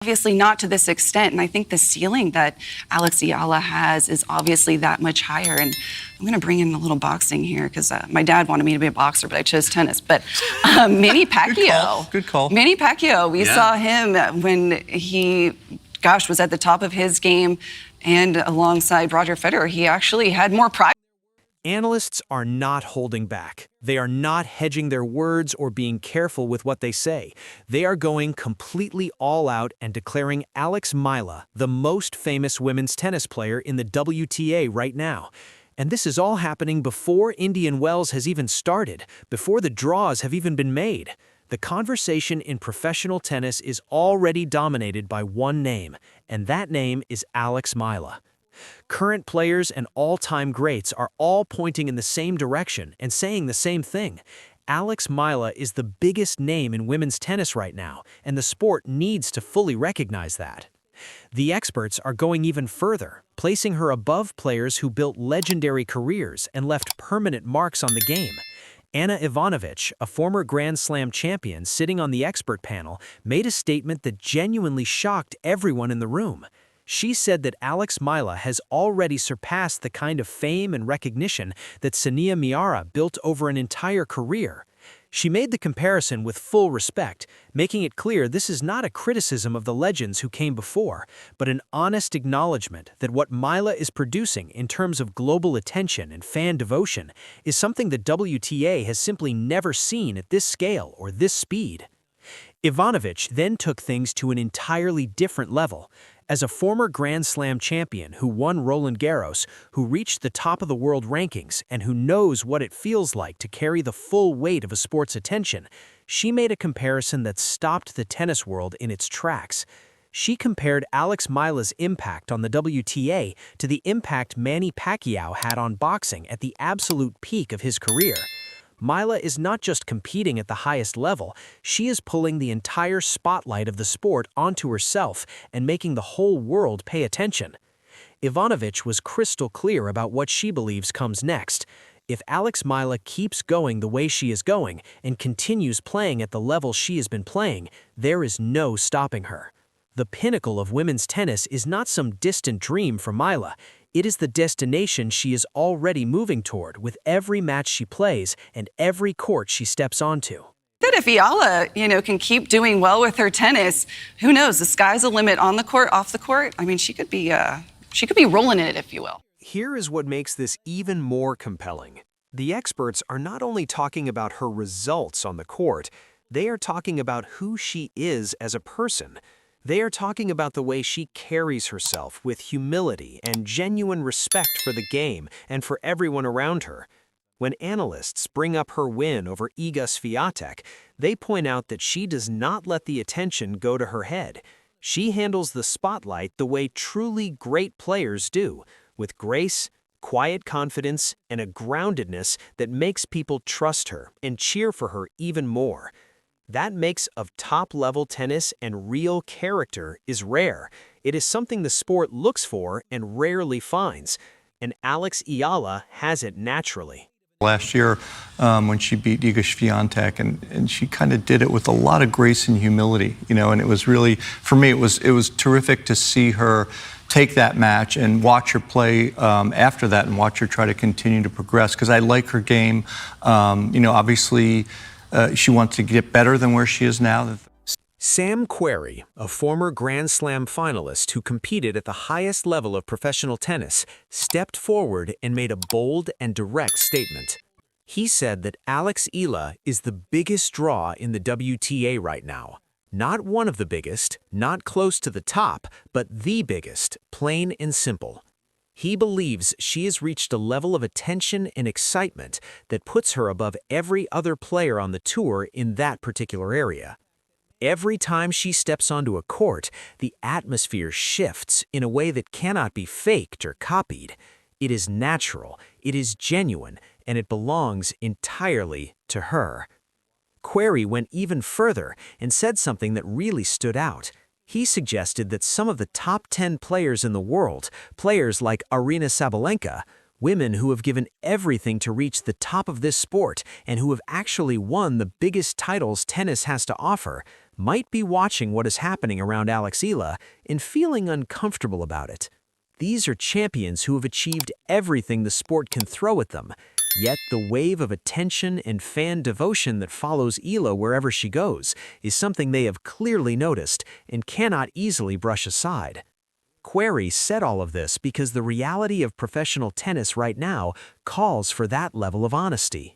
Obviously not to this extent, and I think the ceiling that AlexEala has is obviously that much higher. And I'm going to bring in a little boxing here because my dad wanted me to be a boxer, but I chose tennis. But Manny Pacquiao. Good call. Manny Pacquiao, we saw him when he, was at the top of his game, and alongside Roger Federer, he actually had more pride. Analysts are not holding back. They are not hedging their words or being careful with what they say. They are going completely all out and declaring AlexEala the most famous women's tennis player in the WTA right now. And this is all happening before Indian Wells has even started, before the draws have even been made. The conversation in professional tennis is already dominated by one name, and that name is AlexEala. Current players and all-time greats are all pointing in the same direction and saying the same thing. AlexEala is the biggest name in women's tennis right now, and the sport needs to fully recognize that. The experts are going even further, placing her above players who built legendary careers and left permanent marks on the game. Ana Ivanovic, a former Grand Slam champion sitting on the expert panel, made a statement that genuinely shocked everyone in the room. She said that AlexEala has already surpassed the kind of fame and recognition that Sania Miara built over an entire career. She made the comparison with full respect, making it clear this is not a criticism of the legends who came before, but an honest acknowledgement that what Mila is producing in terms of global attention and fan devotion is something the WTA has simply never seen at this scale or this speed. Ivanovic then took things to an entirely different level. As a former Grand Slam champion who won Roland Garros, who reached the top of the world rankings, and who knows what it feels like to carry the full weight of a sport's attention, she made a comparison that stopped the tennis world in its tracks. She compared AlexEala's impact on the WTA to the impact Manny Pacquiao had on boxing at the absolute peak of his career. Mila is not just competing at the highest level, she is pulling the entire spotlight of the sport onto herself and making the whole world pay attention. Ivanovic was crystal clear about what she believes comes next. If AlexEala keeps going the way she is going and continues playing at the level she has been playing, there is no stopping her. The pinnacle of women's tennis is not some distant dream for Mila. It is the destination she is already moving toward with every match she plays and every court she steps onto. That if Eala, can keep doing well with her tennis, who knows? The sky's the limit on the court, off the court. I mean, she could be rolling in it, if you will. Here is what makes this even more compelling. The experts are not only talking about her results on the court, they are talking about who she is as a person. They are talking about the way she carries herself with humility and genuine respect for the game and for everyone around her. When analysts bring up her win over Iga Świątek, they point out that she does not let the attention go to her head. She handles the spotlight the way truly great players do, with grace, quiet confidence, and a groundedness that makes people trust her and cheer for her even more. That mix of top-level tennis and real character is rare. It is something the sport looks for and rarely finds, and AlexEala has it naturally. Last year, when she beat Iga Świątek, and she kind of did it with a lot of grace and humility, and it was really, for me, it was terrific to see her take that match and watch her play after that and watch her try to continue to progress, because I like her game. Obviously, she wants to get better than where she is now. Sam Querrey, a former Grand Slam finalist who competed at the highest level of professional tennis, stepped forward and made a bold and direct statement. He said that AlexEala is the biggest draw in the WTA right now. Not one of the biggest, not close to the top, but the biggest, plain and simple. He believes she has reached a level of attention and excitement that puts her above every other player on the tour in that particular area. Every time she steps onto a court, the atmosphere shifts in a way that cannot be faked or copied. It is natural, it is genuine, and it belongs entirely to her. Querrey went even further and said something that really stood out. He suggested that some of the top 10 players in the world, players like Aryna Sabalenka, women who have given everything to reach the top of this sport and who have actually won the biggest titles tennis has to offer, might be watching what is happening around AlexEala and feeling uncomfortable about it. These are champions who have achieved everything the sport can throw at them, yet the wave of attention and fan devotion that follows Eala wherever she goes is something they have clearly noticed and cannot easily brush aside. Query said all of this because the reality of professional tennis right now calls for that level of honesty.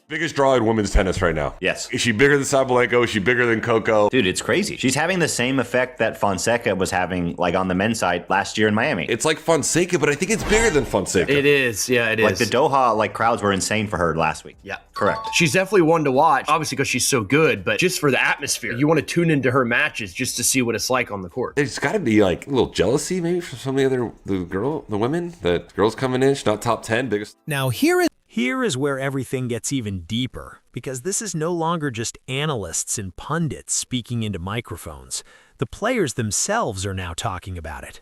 Biggest draw in women's tennis right now. Yes. Is she bigger than Sabalenka? Is she bigger than Coco? Dude, it's crazy. She's having the same effect that Fonseca was having, like, on the men's side last year in Miami. It's like Fonseca, but I think it's bigger than Fonseca. It is, yeah, it is. Like, the Doha, like, crowds were insane for her last week. Yeah. Correct. She's definitely one to watch, obviously because she's so good, but just for the atmosphere. You want to tune into her matches just to see what it's like on the court. There's got to be like a little jealousy maybe from some of the women. That girls coming in, she's not top 10, biggest. Now here is where everything gets even deeper, because this is no longer just analysts and pundits speaking into microphones. The players themselves are now talking about it.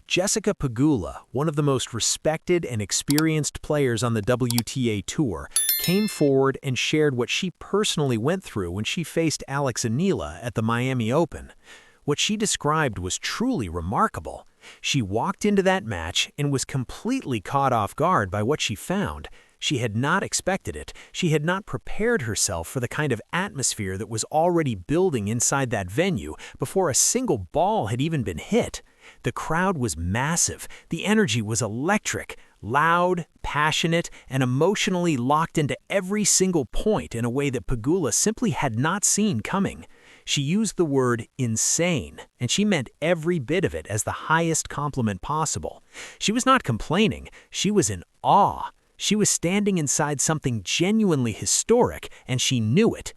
Jessica Pegula, one of the most respected and experienced players on the WTA Tour, came forward and shared what she personally went through when she faced AlexEala at the Miami Open. What she described was truly remarkable. She walked into that match and was completely caught off guard by what she found. She had not expected it. She had not prepared herself for the kind of atmosphere that was already building inside that venue before a single ball had even been hit. The crowd was massive. The energy was electric, loud, passionate, and emotionally locked into every single point in a way that Pegula simply had not seen coming. She used the word insane, and she meant every bit of it as the highest compliment possible. She was not complaining. She was in awe. She was standing inside something genuinely historic, and she knew it.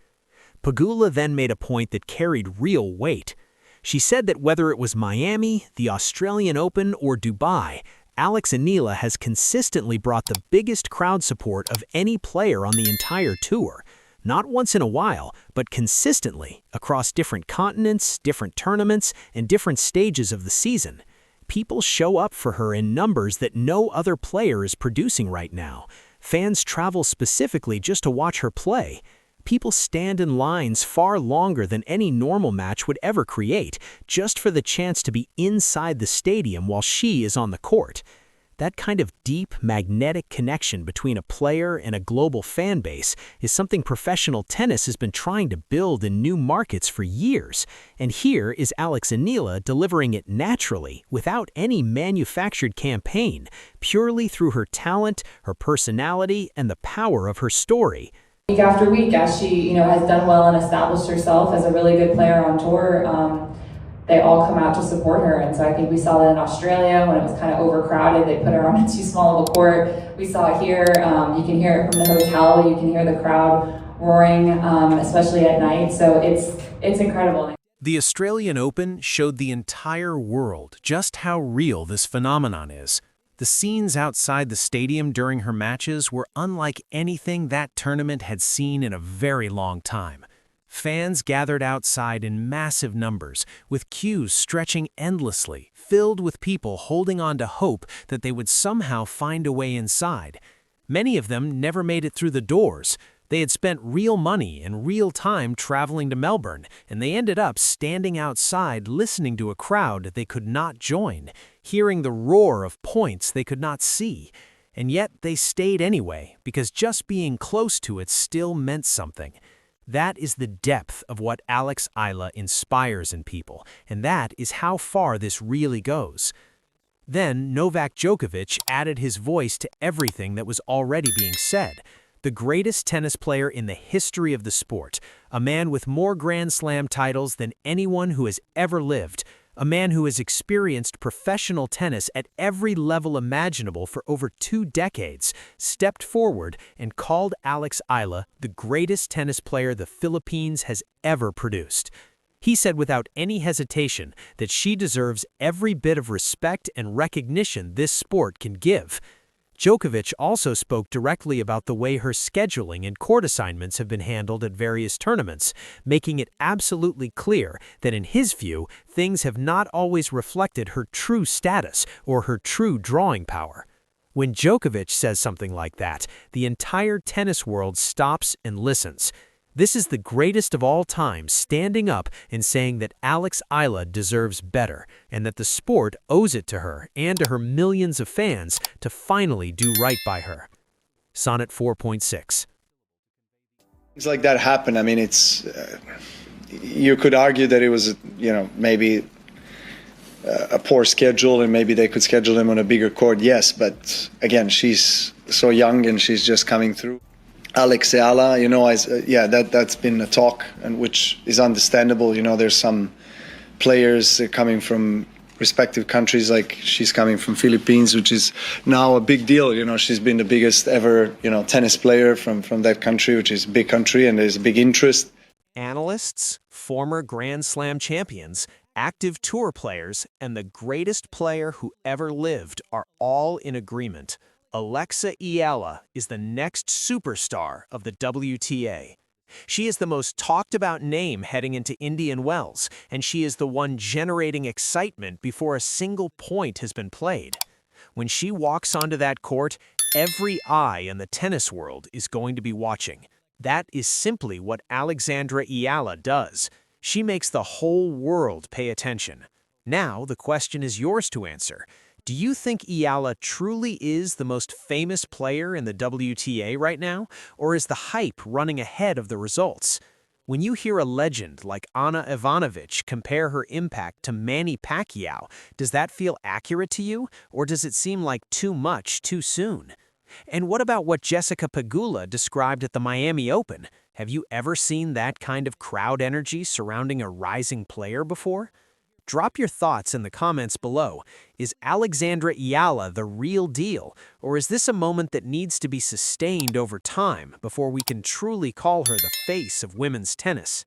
Pegula then made a point that carried real weight. She said that whether it was Miami, the Australian Open, or Dubai, AlexEala has consistently brought the biggest crowd support of any player on the entire tour. Not once in a while, but consistently, across different continents, different tournaments, and different stages of the season. People show up for her in numbers that no other player is producing right now. Fans travel specifically just to watch her play. People stand in lines far longer than any normal match would ever create, just for the chance to be inside the stadium while she is on the court. That kind of deep, magnetic connection between a player and a global fan base is something professional tennis has been trying to build in new markets for years. And here is AlexEala delivering it naturally, without any manufactured campaign, purely through her talent, her personality, and the power of her story. Week after week, as she, has done well and established herself as a really good player on tour, they all come out to support her. And so I think we saw that in Australia when it was kind of overcrowded. They put her on a too small of a court. We saw it here. You can hear it from the hotel. You can hear the crowd roaring, especially at night. So it's incredible. The Australian Open showed the entire world just how real this phenomenon is. The scenes outside the stadium during her matches were unlike anything that tournament had seen in a very long time. Fans gathered outside in massive numbers, with queues stretching endlessly, filled with people holding on to hope that they would somehow find a way inside. Many of them never made it through the doors. They had spent real money and real time traveling to Melbourne, and they ended up standing outside listening to a crowd they could not join, hearing the roar of points they could not see. And yet they stayed anyway, because just being close to it still meant something. That is the depth of what AlexEala inspires in people, and that is how far this really goes. Then Novak Djokovic added his voice to everything that was already being said. The greatest tennis player in the history of the sport, a man with more Grand Slam titles than anyone who has ever lived, a man who has experienced professional tennis at every level imaginable for over 2 decades, stepped forward and called AlexEala the greatest tennis player the Philippines has ever produced. He said without any hesitation that she deserves every bit of respect and recognition this sport can give. Djokovic also spoke directly about the way her scheduling and court assignments have been handled at various tournaments, making it absolutely clear that in his view, things have not always reflected her true status or her true drawing power. When Djokovic says something like that, the entire tennis world stops and listens. This is the greatest of all time standing up and saying that AlexEala deserves better and that the sport owes it to her and to her millions of fans to finally do right by her. Sonnet 4.6. Things like that happen. I mean, it's you could argue that it was, maybe a poor schedule and maybe they could schedule him on a bigger court. Yes, but again, she's so young and she's just coming through. AlexEala, that's been a talk, and which is understandable. There's some players coming from respective countries, like she's coming from Philippines, which is now a big deal. She's been the biggest ever, tennis player from that country, which is a big country, and there's a big interest. Analysts, former Grand Slam champions, active tour players, and the greatest player who ever lived are all in agreement. AlexEala is the next superstar of the WTA. She is the most talked about name heading into Indian Wells, and she is the one generating excitement before a single point has been played. When she walks onto that court, every eye in the tennis world is going to be watching. That is simply what AlexEala does. She makes the whole world pay attention. Now, the question is yours to answer. Do you think Eala truly is the most famous player in the WTA right now, or is the hype running ahead of the results? When you hear a legend like Ana Ivanovic compare her impact to Manny Pacquiao, does that feel accurate to you, or does it seem like too much too soon? And what about what Jessica Pegula described at the Miami Open? Have you ever seen that kind of crowd energy surrounding a rising player before? Drop your thoughts in the comments below. Is AlexEala the real deal, or is this a moment that needs to be sustained over time before we can truly call her the face of women's tennis?